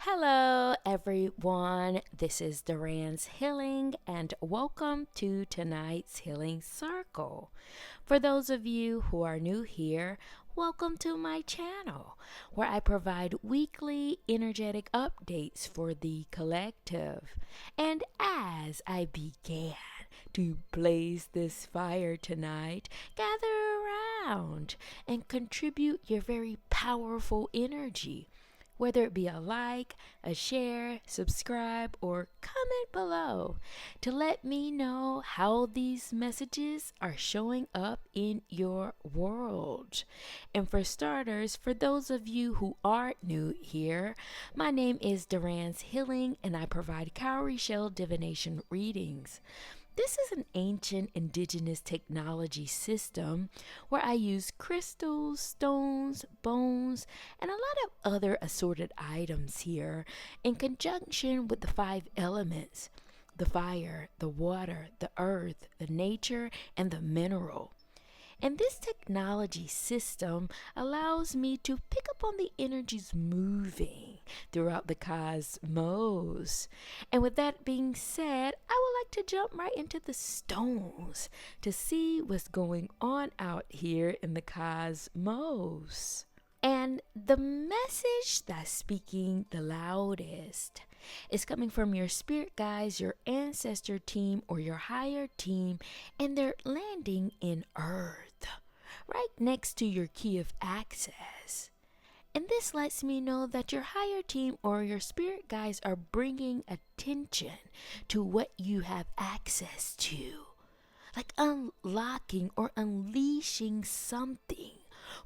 Hello, everyone. This is Duran's Healing, and welcome to tonight's Healing Circle. For those of you who are new here, welcome to my channel, where I provide weekly energetic updates for the collective. And as I began to blaze this fire tonight, gather around and contribute your very powerful energy, whether it be a like, a share, subscribe, or comment below to let me know how these messages are showing up in your world. And for starters, for those of you who are new here, my name is Duran's Healing and I provide cowrie shell divination readings. This is an ancient indigenous technology system where I use crystals, stones, bones, and a lot of other assorted items here in conjunction with the 5 elements: the fire, the water, the earth, the nature, and the mineral. And this technology system allows me to pick up on the energies moving throughout the cosmos. And with that being said, I would like to jump right into the stones to see what's going on out here in the cosmos. And the message that's speaking the loudest is coming from your spirit guides, your ancestor team, or your higher team, and they're landing in Earth, right next to your key of access. And this lets me know that your higher team or your spirit guides are bringing attention to what you have access to, like unlocking or unleashing something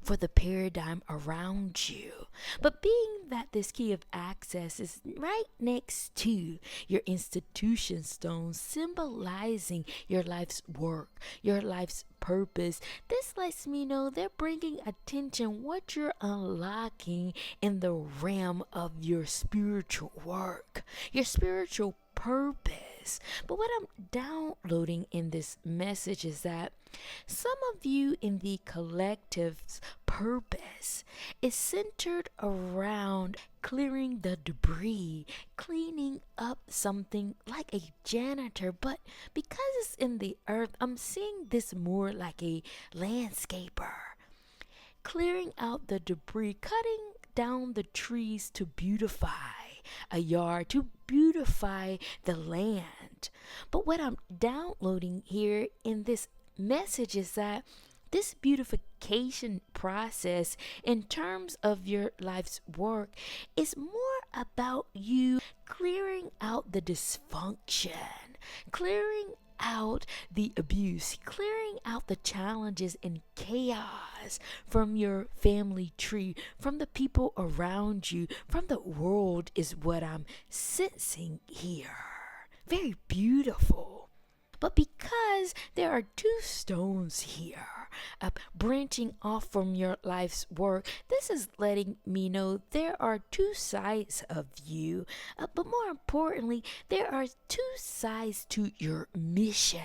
for the paradigm around you. But being that this key of access is right next to your institution stone, symbolizing your life's work, your life's purpose, this lets me know they're bringing attention what you're unlocking in the realm of your spiritual work, your spiritual purpose. But what I'm downloading in this message is that some of you in the collective's purpose is centered around clearing the debris, cleaning up something like a janitor. But because it's in the earth, I'm seeing this more like a landscaper, clearing out the debris, cutting down the trees to beautify a yard, to beautify the land. But what I'm downloading here in this message is that this beautification process in terms of your life's work is more about you clearing out the dysfunction, clearing out the abuse, clearing out the challenges and chaos from your family tree, from the people around you, from the world, is what I'm sensing here. Very beautiful. But because there are two stones here branching off from your life's work, this is letting me know there are two sides of you. But more importantly, there are two sides to your mission.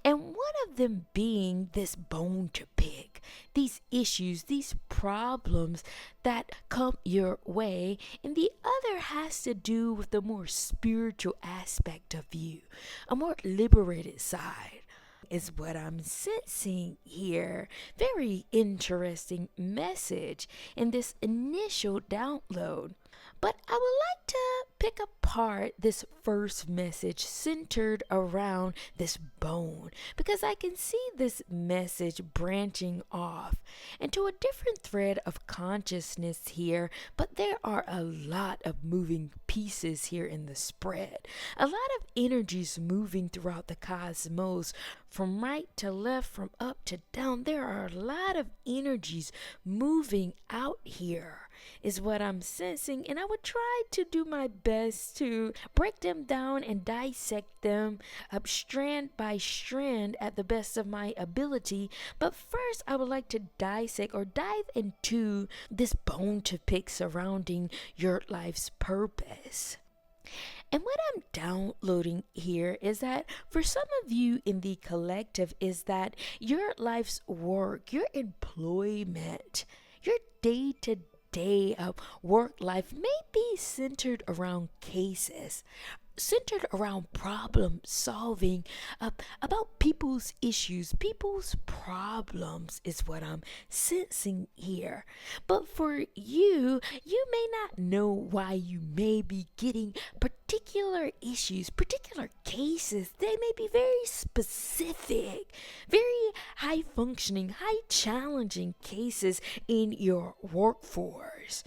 And one of them being this bone to pick, these issues, these problems that come your way, and the other has to do with the more spiritual aspect of you, a more liberated side, is what I'm sensing here. Very interesting message in this initial download. But I would like to pick apart this first message centered around this bone, because I can see this message branching off into a different thread of consciousness here. But there are a lot of moving pieces here in the spread, a lot of energies moving throughout the cosmos, from right to left, from up to down. There are a lot of energies moving out here, is what I'm sensing, and I would try to do my best to break them down and dissect them up strand by strand at the best of my ability. But first, I would like to dissect or dive into this bone to pick surrounding your life's purpose. And what I'm downloading here is that for some of you in the collective is that your life's work, your employment, your day-to-day day work life may be centered around cases, centered around problem solving, about people's issues, people's problems is what I'm sensing here. But for you may not know why you may be getting particular issues, particular cases. They may be very specific, very high functioning, high challenging cases in your workforce.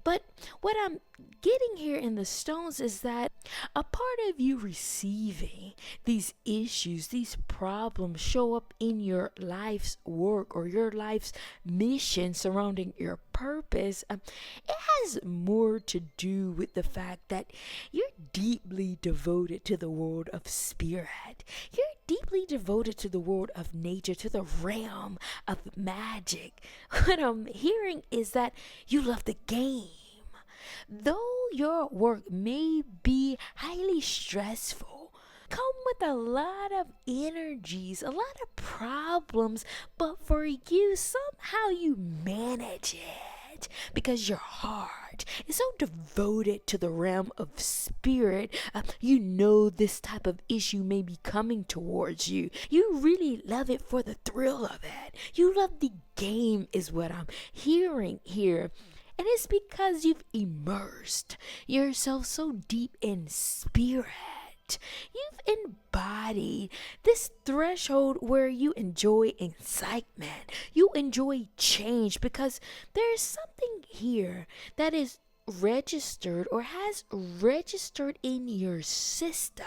But what I'm getting here in the stones is that a part of you receiving these issues, these problems show up in your life's work or your life's mission surrounding your purpose. It has more to do with the fact that you're deeply devoted to the world of spirit. You're deeply devoted to the world of nature, to the realm of magic. What I'm hearing is that you love the game. Though your work may be highly stressful, come with a lot of energies, a lot of problems, but for you, somehow you manage it because your heart is so devoted to the realm of spirit. You know this type of issue may be coming towards you. You really love it for the thrill of it. You love the game, is what I'm hearing here. And it's because you've immersed yourself so deep in spirit. You've embodied this threshold where you enjoy excitement. You enjoy change because there's something here that is registered or has registered in your system.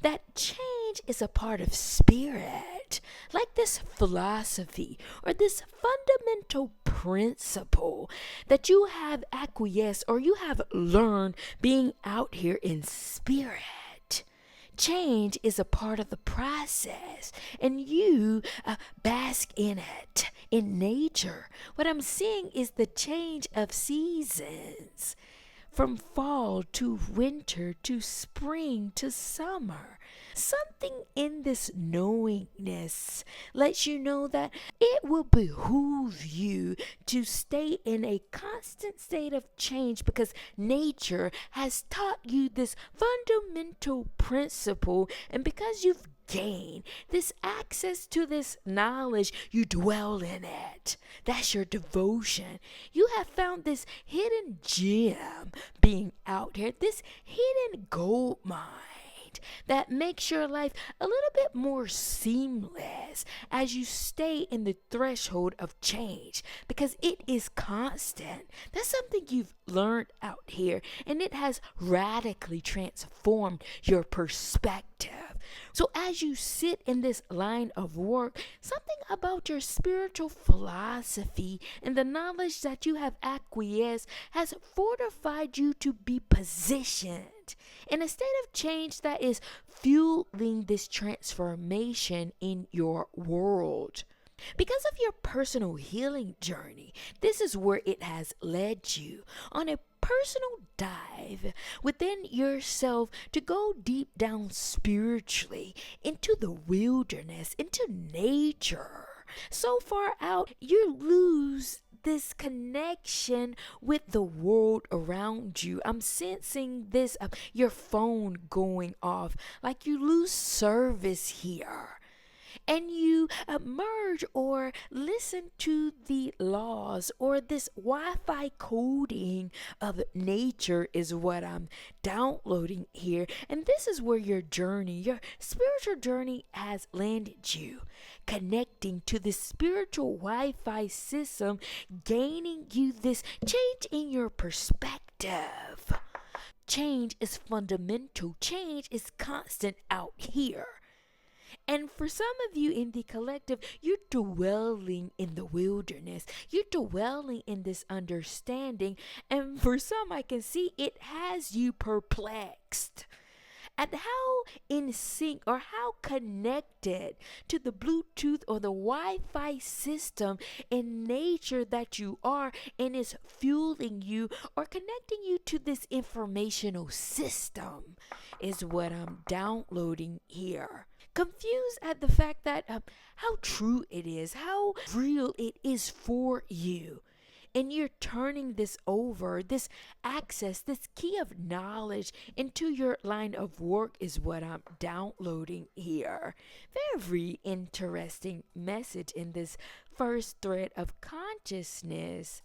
That change is a part of spirit, like this philosophy or this fundamental principle that you have acquiesced or you have learned being out here in spirit. Change is a part of the process, and you bask in it, in nature. What I'm seeing is the change of seasons. From fall to winter to spring to summer. Something in this knowingness lets you know that it will behoove you to stay in a constant state of change because nature has taught you this fundamental principle, and because you've gain this access to this knowledge, you dwell in it. That's your devotion. You have found this hidden gem being out here, this hidden gold mine that makes your life a little bit more seamless as you stay in the threshold of change because it is constant. That's something you've learned out here, and it has radically transformed your perspective. So as you sit in this line of work, something about your spiritual philosophy and the knowledge that you have acquiesced has fortified you to be positioned in a state of change that is fueling this transformation in your world. Because of your personal healing journey, this is where it has led you on a personal dive within yourself to go deep down spiritually into the wilderness, into nature. So far out, you lose this connection with the world around you. I'm sensing this, your phone going off, like you lose service here. And you merge or listen to the laws or this Wi-Fi coding of nature is what I'm downloading here. And this is where your journey, your spiritual journey has landed you, connecting to the spiritual Wi-Fi system, gaining you this change in your perspective. Change is fundamental. Change is constant out here. And for some of you in the collective, you're dwelling in the wilderness. You're dwelling in this understanding. And for some, I can see it has you perplexed at how in sync or how connected to the Bluetooth or the Wi-Fi system in nature that you are, and is fueling you or connecting you to this informational system is what I'm downloading here. Confused at the fact that how true it is, how real it is for you. And you're turning this over, this access, this key of knowledge into your line of work is what I'm downloading here. Very interesting message in this first thread of consciousness.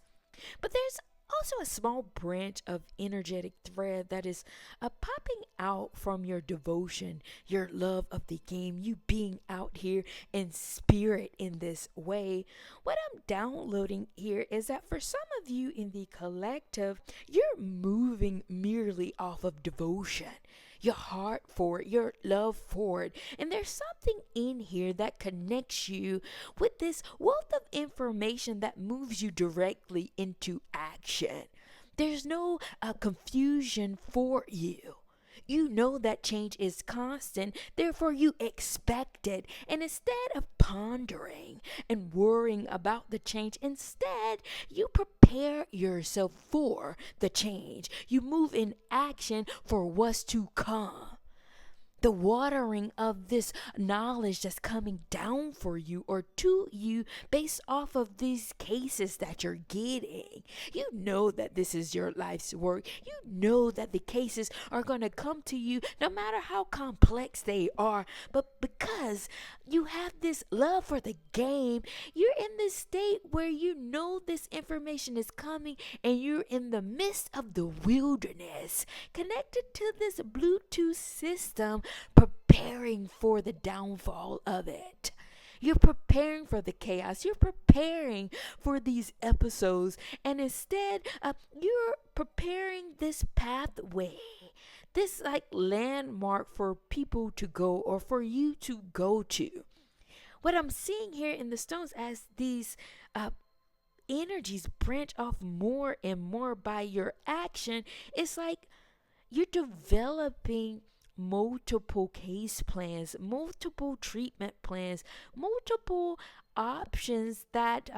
But there's also a small branch of energetic thread that is popping out from your devotion, your love of the game, you being out here in spirit in this way. What I'm downloading here is that for some of you in the collective, you're moving merely off of devotion, your heart for it, your love for it. And there's something in here that connects you with this wealth of information that moves you directly into action. There's no confusion for you. You know that change is constant, therefore you expect it. And instead of pondering and worrying about the change, instead you prepare yourself for the change. You move in action for what's to come. The watering of this knowledge that's coming down for you or to you based off of these cases that you're getting. You know that this is your life's work. You know that the cases are going to come to you no matter how complex they are. But because you have this love for the game, you're in this state where you know this information is coming and you're in the midst of the wilderness, connected to this Bluetooth system, preparing for the downfall of it. You're preparing for the chaos. You're preparing for these episodes. And instead, you're preparing this pathway, this like landmark for people to go or for you to go to. What I'm seeing here in the stones as these energies branch off more and more by your action, it's like you're developing multiple case plans, multiple treatment plans, multiple options that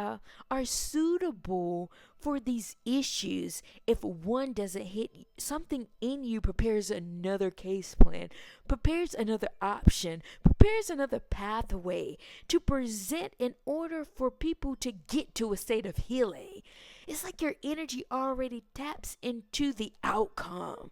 are suitable for these issues. If one doesn't hit, something in you prepares another case plan, prepares another option, prepares another pathway to present in order for people to get to a state of healing. It's like your energy already taps into the outcome.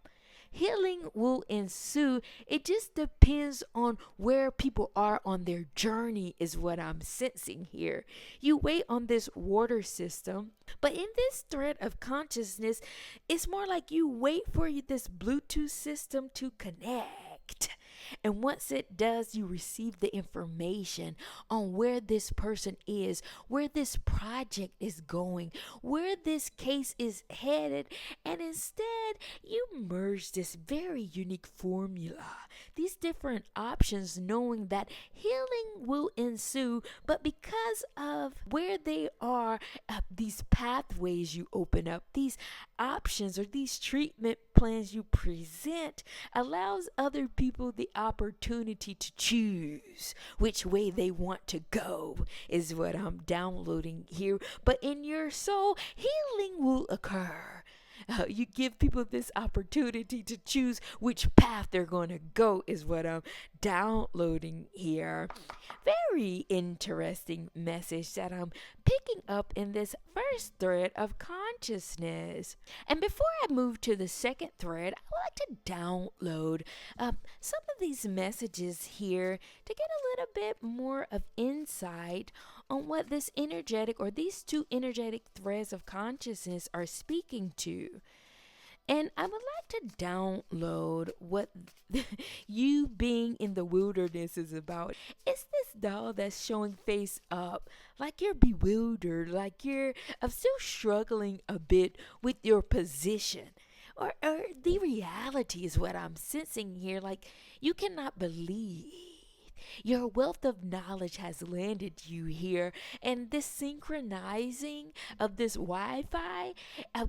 Healing will ensue. It just depends on where people are on their journey, is what I'm sensing here. You wait on this water system, but in this thread of consciousness, it's more like you wait for this Bluetooth system to connect. And once it does, you receive the information on where this person is, where this project is going, where this case is headed. And instead, you merge this very unique formula, these different options, knowing that healing will ensue. But because of where they are, these pathways you open up, these options or these treatment plans you present, allows other people the opportunity to choose which way they want to go, is what I'm downloading here. But in your soul, healing will occur. You give people this opportunity to choose which path they're going to go, is what I'm downloading here. Very interesting message that I'm picking up in this first thread of consciousness. And before I move to the second thread, I would like to download some of these messages here to get a little bit more of insight on what this energetic or these two energetic threads of consciousness are speaking to. And I would like to download what you being in the wilderness is about. It's this doll that's showing face up, like you're bewildered, like you're still struggling a bit with your position. Or the reality is what I'm sensing here, like you cannot believe your wealth of knowledge has landed you here, and this synchronizing of this Wi-Fi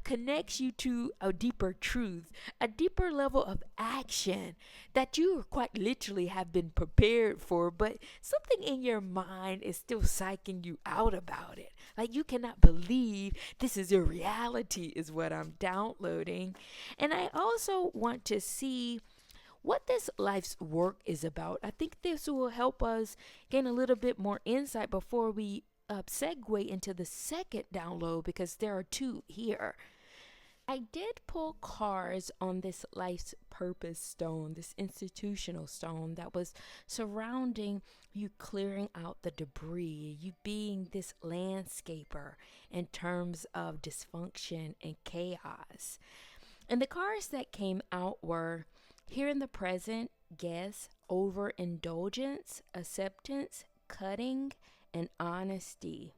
connects you to a deeper truth, a deeper level of action that you quite literally have been prepared for, but something in your mind is still psyching you out about it. Like you cannot believe this is your reality, is what I'm downloading. And I also want to see what this life's work is about. I think this will help us gain a little bit more insight before we segue into the second download because there are two here. I did pull cards on this life's purpose stone, this institutional stone that was surrounding you, clearing out the debris, you being this landscaper in terms of dysfunction and chaos. And the cards that came out were here in the present, guess, overindulgence, acceptance, cutting, and honesty.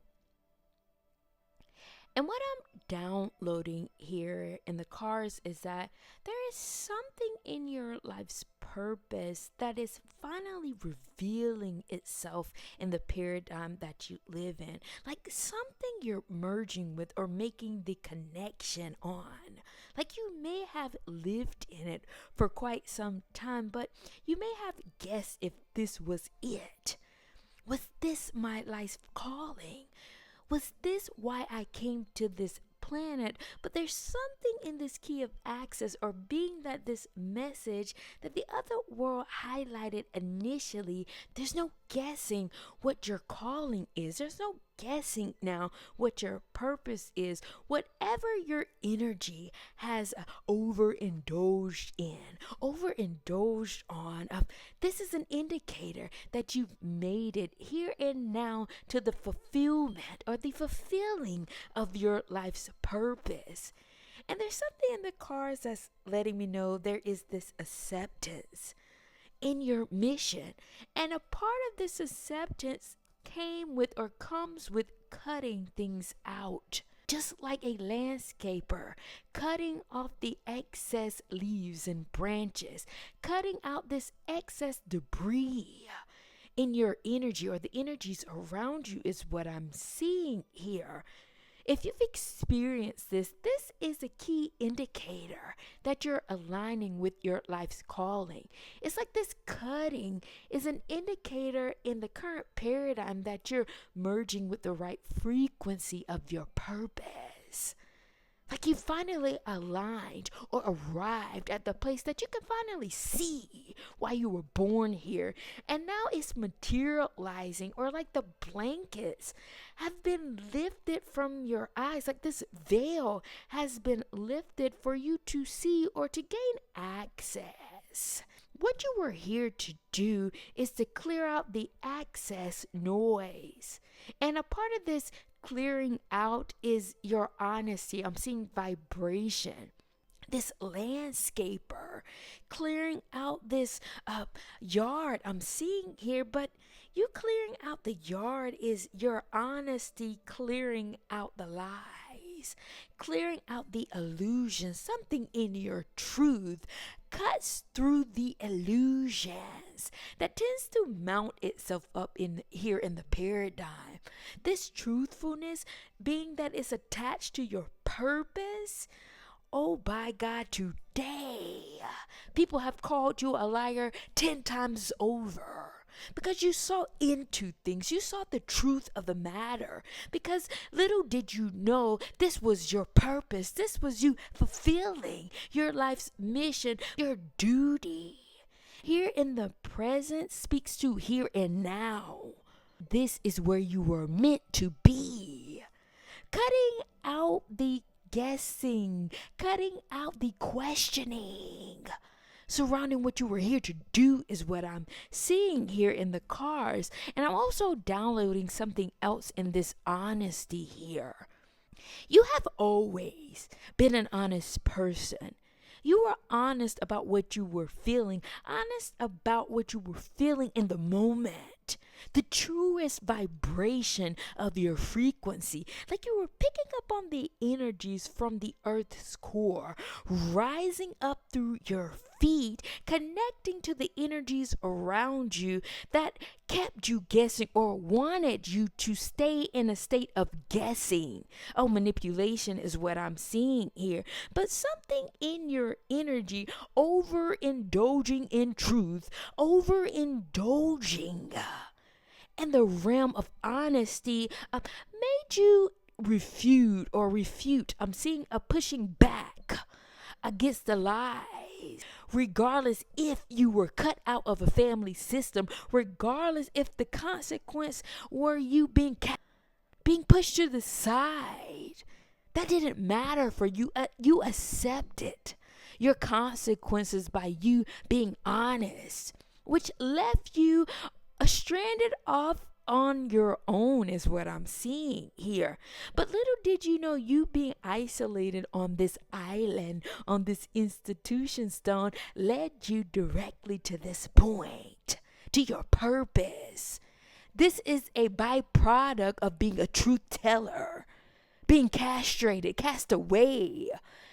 And what I'm downloading here in the cards is that there is something in your life's purpose that is finally revealing itself in the paradigm that you live in. Like something you're merging with or making the connection on. Like you may have lived in it for quite some time, but you may have guessed if this was it. Was this my life's calling? Was this why I came to this planet? But there's something in this key of access or being that this message that the other world highlighted initially, there's no guessing what your calling is. There's no guessing now what your purpose is. Whatever your energy has overindulged on, this is an indicator that you've made it here and now to the fulfillment or the fulfilling of your life's purpose. And there's something in the cards that's letting me know there is this acceptance in your mission. And a part of this acceptance came with or comes with cutting things out. Just like a landscaper, cutting off the excess leaves and branches, cutting out this excess debris in your energy or the energies around you is what I'm seeing here. If you've experienced this is a key indicator that you're aligning with your life's calling. It's like this cutting is an indicator in the current paradigm that you're merging with the right frequency of your purpose. Like you finally aligned or arrived at the place that you can finally see why you were born here. And now it's materializing, or like the blankets have been lifted from your eyes. Like this veil has been lifted for you to see or to gain access. What you were here to do is to clear out the access noise. And a part of this clearing out is your honesty. I'm seeing vibration. This landscaper clearing out this yard I'm seeing here, but you clearing out the yard is your honesty, clearing out the lies, clearing out the illusion. Something in your truth cuts through the illusions that tends to mount itself up in here in the paradigm. This truthfulness being that it's attached to your purpose. Oh, by God, today, people have called you a liar 10 times over because you saw into things. You saw the truth of the matter because little did you know this was your purpose. This was you fulfilling your life's mission, your duty. Here in the present speaks to here and now. This is where you were meant to be. Cutting out the guessing, cutting out the questioning surrounding what you were here to do is what I'm seeing here in the cards. And I'm also downloading something else in this honesty here. You have always been an honest person. You were honest about what you were feeling, honest about what you were feeling in the moment. The truest vibration of your frequency, like you were picking up on the energies from the earth's core, rising up through your feet, connecting to the energies around you that kept you guessing or wanted you to stay in a state of guessing. Oh, manipulation is what I'm seeing here. But something in your energy overindulging in truth, overindulging in the realm of honesty made you refute. I'm seeing a pushing back against the lies, regardless if you were cut out of a family system, regardless if the consequence were you being being pushed to the side. That didn't matter for you. You accepted your consequences by you being honest, which left you stranded off on your own, is what I'm seeing here. But little did you know, you being isolated on this island, on this institution stone, led you directly to this point, to your purpose. This is a byproduct of being a truth teller. Being castrated, cast away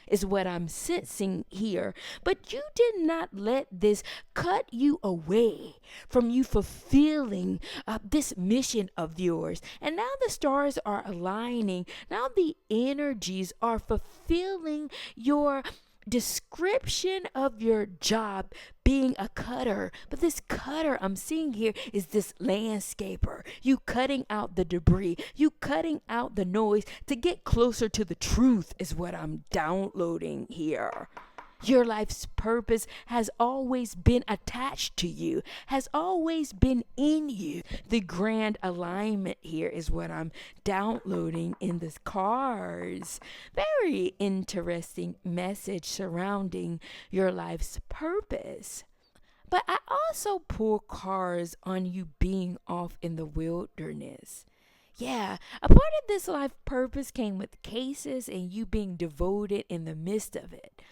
is what I'm sensing here. But you did not let this cut you away from you fulfilling this mission of yours. And now the stars are aligning. Now the energies are fulfilling your description of your job, being a cutter. But this cutter I'm seeing here is this landscaper. You cutting out the debris, you cutting out the noise to get closer to the truth is what I'm downloading here. Your life's purpose has always been attached to you, has always been in you. The grand alignment here is what I'm downloading in the cards. Very interesting message surrounding your life's purpose. But I also pull cards on you being off in the wilderness. Yeah, a part of this life purpose came with cases and you being devoted in the midst of it.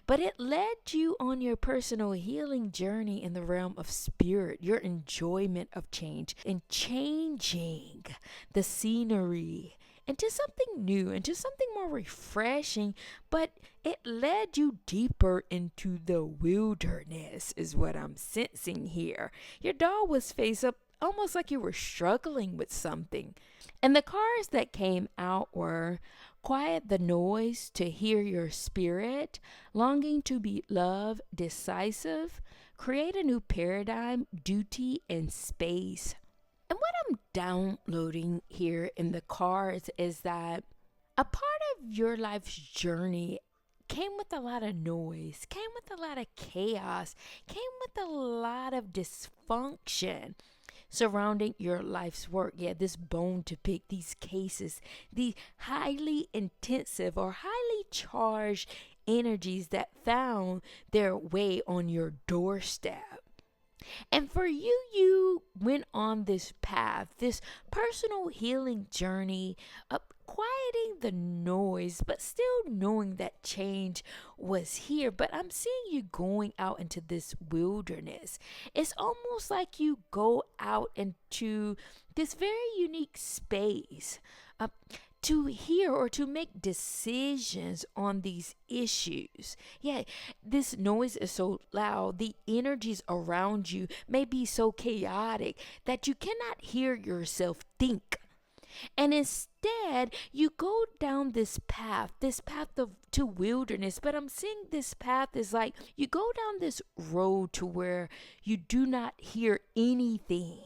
But it led you on your personal healing journey in the realm of spirit, your enjoyment of change and changing the scenery into something new, into something more refreshing. But it led you deeper into the wilderness is what I'm sensing here. Your doll was face up, almost like you were struggling with something. And the cards that came out were quiet the noise to hear your spirit, longing to be loved, decisive, create a new paradigm, duty, and space. And what I'm downloading here in the cards is that a part of your life's journey came with a lot of noise, came with a lot of chaos, came with a lot of dysfunction surrounding your life's work. Yeah, this bone to pick, these cases, these highly intensive or highly charged energies that found their way on your doorstep. And for you, you went on this path, this personal healing journey, quieting the noise, but still knowing that change was here. But I'm seeing you going out into this wilderness. It's almost like you go out into this very unique space to hear or to make decisions on these issues. Yeah, this noise is so loud. The energies around you may be so chaotic that you cannot hear yourself think. And instead, you go down this path to wilderness. But I'm seeing this path is like you go down this road to where you do not hear anything,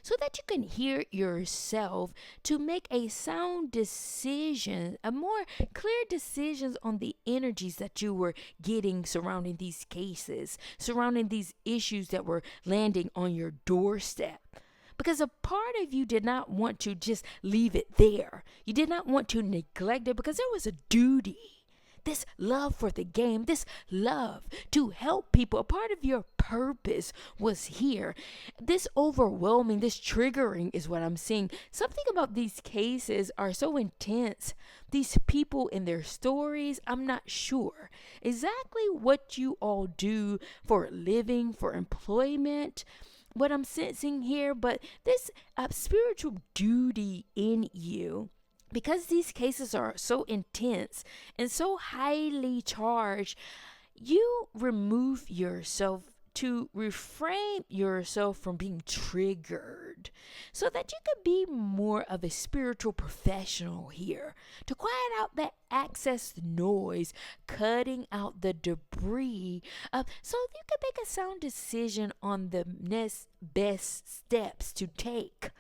so that you can hear yourself to make a sound decision, a more clear decisions on the energies that you were getting surrounding these cases, surrounding these issues that were landing on your doorstep. Because a part of you did not want to just leave it there. You did not want to neglect it because there was a duty. This love for the game, this love to help people, a part of your purpose was here. This overwhelming, this triggering is what I'm seeing. Something about these cases are so intense. These people in their stories, I'm not sure exactly what you all do for a living, for employment, what I'm sensing here, but this spiritual duty in you. Because these cases are so intense and so highly charged, you remove yourself to reframe yourself from being triggered so that you could be more of a spiritual professional here, to quiet out that excess noise, cutting out the debris, so you can make a sound decision on the next best steps to take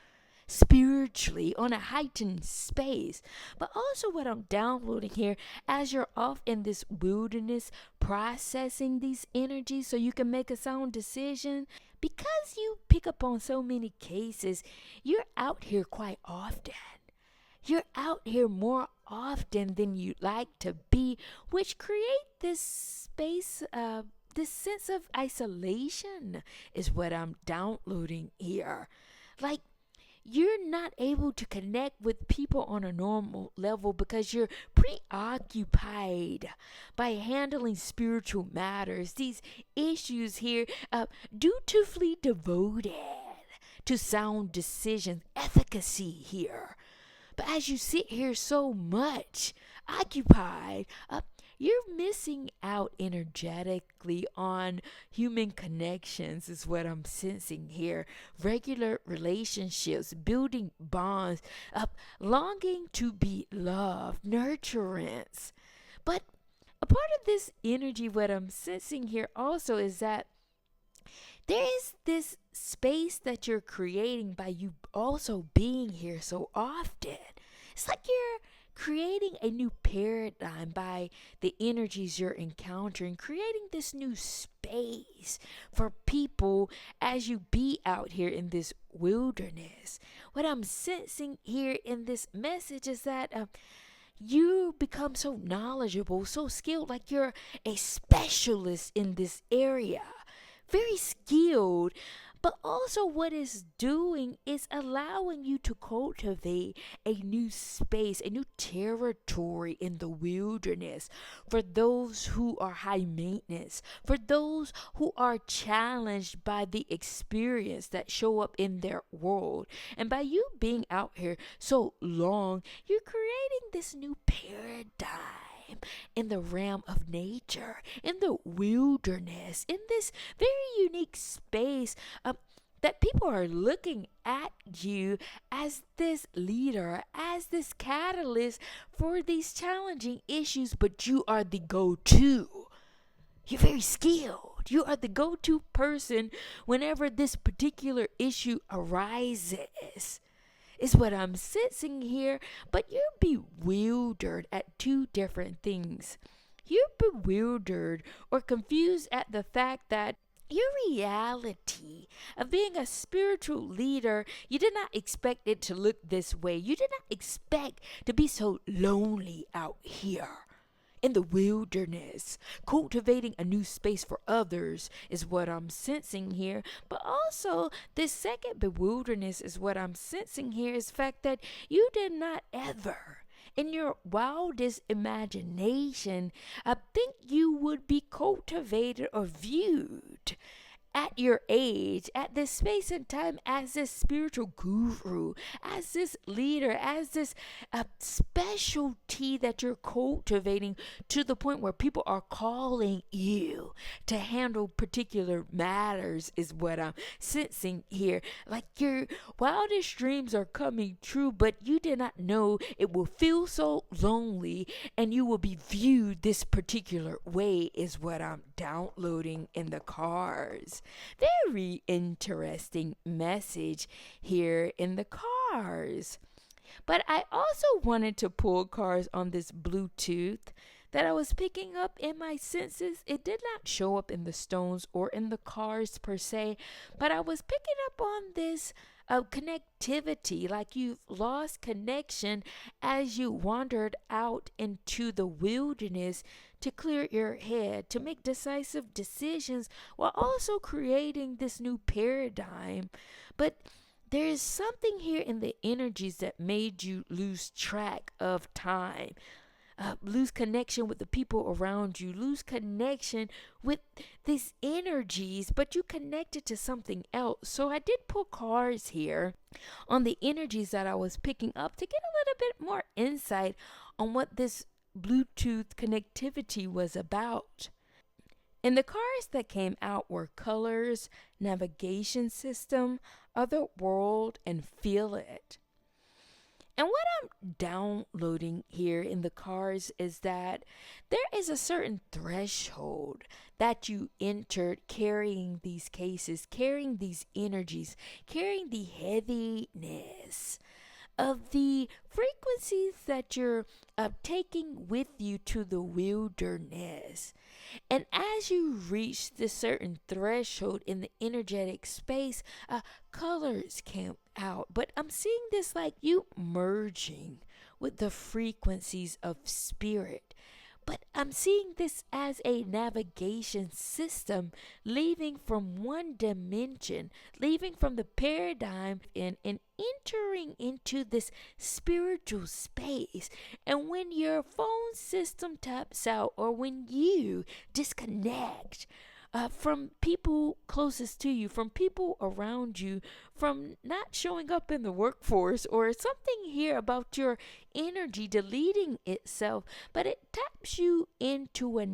spiritually on a heightened space. But also what I'm downloading here, as you're off in this wilderness processing these energies so you can make a sound decision, because you pick up on so many cases, you're out here quite often. You're out here more often than you'd like to be, which create this space, this sense of isolation is what I'm downloading here. Like, you're not able to connect with people on a normal level because you're preoccupied by handling spiritual matters. These issues here, dutifully devoted to sound decisions, efficacy here. But as you sit here so much occupied, you're missing out energetically on human connections, is what I'm sensing here. Regular relationships, building bonds, longing to be loved, nurturance. But a part of this energy, what I'm sensing here also is that there is this space that you're creating by you also being here so often. It's like you're creating a new paradigm by the energies you're encountering, creating this new space for people as you be out here in this wilderness. What I'm sensing here in this message is that you become so knowledgeable, so skilled, like you're a specialist in this area, very skilled. But also, what it's doing is allowing you to cultivate a new space, a new territory in the wilderness for those who are high maintenance, for those who are challenged by the experience that show up in their world. And by you being out here so long, you're creating this new paradigm in the realm of nature, in the wilderness, in this very unique space that people are looking at you as this leader, as this catalyst for these challenging issues, but you are the go-to. You're very skilled. You are the go-to person whenever this particular issue arises, is what I'm sensing here. But you're bewildered at two different things. You're bewildered or confused at the fact that your reality of being a spiritual leader, you did not expect it to look this way. You did not expect to be so lonely out here in the wilderness. Cultivating a new space for others is what I'm sensing here. But also, this second bewilderness is what I'm sensing here is the fact that you did not ever in your wildest imagination, I think you would be cultivated or viewed at your age, at this space and time, as this spiritual guru, as this leader, as this specialty that you're cultivating to the point where people are calling you to handle particular matters, is what I'm sensing here. Like your wildest dreams are coming true, but you did not know it will feel so lonely and you will be viewed this particular way, is what I'm downloading in the cars. Very interesting message here in the cars. But I also wanted to pull cards on this Bluetooth that I was picking up in my senses. It did not show up in the stones or in the cards per se, but I was picking up on this connectivity, like you've lost connection as you wandered out into the wilderness to clear your head, to make decisive decisions while also creating this new paradigm. But there is something here in the energies that made you lose track of time. Lose connection with the people around you, lose connection with these energies, but you connected to something else. So I did pull cards here on the energies that I was picking up to get a little bit more insight on what this Bluetooth connectivity was about. And the cards that came out were colors, navigation system, other world, and feel it. And what I'm downloading here in the cards is that there is a certain threshold that you entered carrying these cases, carrying these energies, carrying the heaviness of the frequencies that you're taking with you to the wilderness. And as you reach this certain threshold in the energetic space, colors came out. But I'm seeing this like you merging with the frequencies of spirit. But I'm seeing this as a navigation system, leaving from one dimension, leaving from the paradigm and entering into this spiritual space. And when your phone system taps out, or when you disconnect from people closest to you, from people around you, from not showing up in the workforce, or something here about your energy deleting itself, but it taps you into a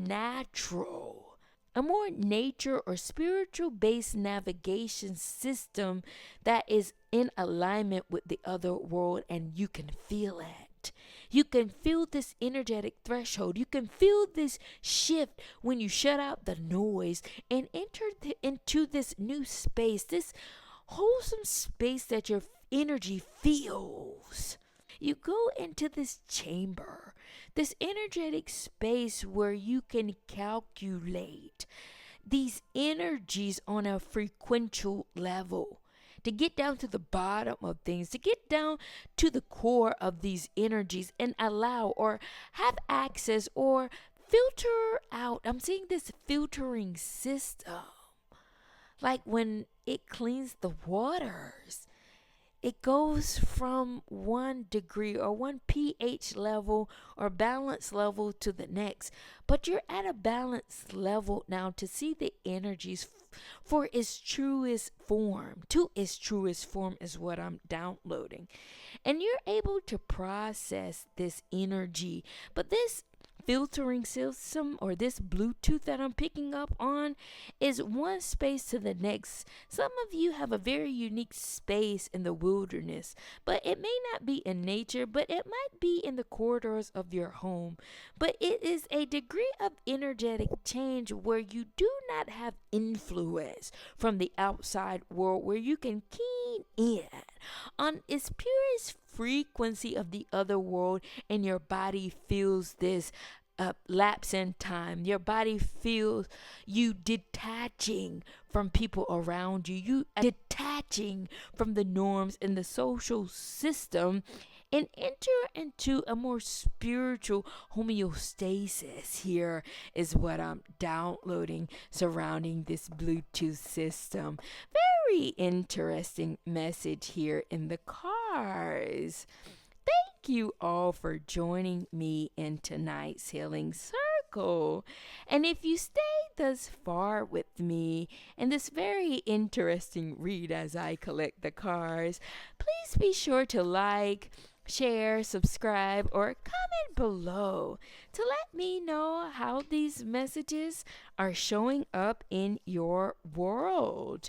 more nature or spiritual based navigation system that is in alignment with the other world, and you can feel it. You can feel this energetic threshold. You can feel this shift when you shut out the noise and enter into this new space, this wholesome space that your energy feels. You go into this chamber, this energetic space where you can calculate these energies on a frequential level, to get down to the bottom of things, to get down to the core of these energies and allow or have access or filter out. I'm seeing this filtering system, like when it cleans the waters. It goes from one degree or one pH level or balance level to the next. But you're at a balance level now to see the energies for its truest form. To its truest form is what I'm downloading. And you're able to process this energy. But this filtering system, or this Bluetooth that I'm picking up on, is one space to the next. Some of you have a very unique space in the wilderness, but it may not be in nature, but it might be in the corridors of your home. But it is a degree of energetic change where you do not have influence from the outside world, where you can keen in on its purest frequency of the other world, and your body feels this lapse in time. Your body feels you detaching from people around you, you detaching from the norms in the social system, and enter into a more spiritual homeostasis. Here is what I'm downloading surrounding this Bluetooth system. Very interesting message here in the cars. Thank you all for joining me in tonight's Healing Circle. And if you stayed thus far with me in this very interesting read as I collect the cards, please be sure to like, share, subscribe, or comment below to let me know how these messages are showing up in your world.